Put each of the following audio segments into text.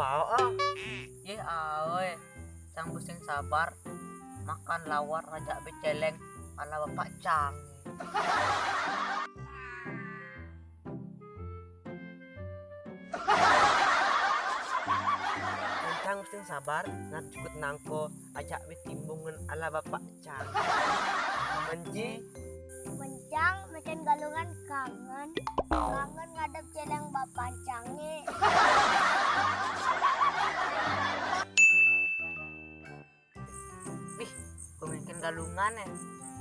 pao ah. Ye awe, cang pusing sabar, makan lawar raja beceleng ala bapak cang. Cang mesti sabar ngat cukup nangko ajak betimbungan ala bapak cang. Menji Mencang makan galungan kangen ngadep celeng bapak cange. Wih, pemimpin galungan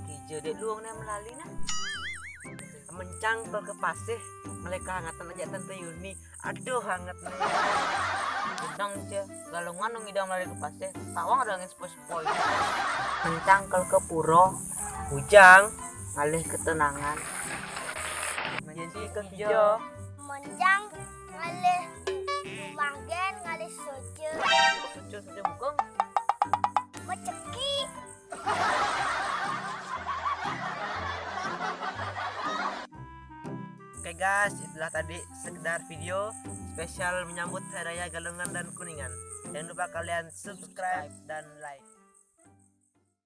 kijo dek luang nih melalui nah. mencang pel ke pasih mereka hangatan aja tante Yuni. Aduh hangat nih. Gendang aja, galungan dong idam lari ke pasir, tawang ada angin sepoi-sepoi. Mencang ke puro, Ujang ngalih ketenangan. menjadi ke hijau. Mencang ngalih rumah gen ngalih soce Sucu bukong. meceki. Oke guys, itulah tadi sekedar video spesial menyambut Hari Raya Galungan dan Kuningan. Jangan lupa kalian subscribe dan like.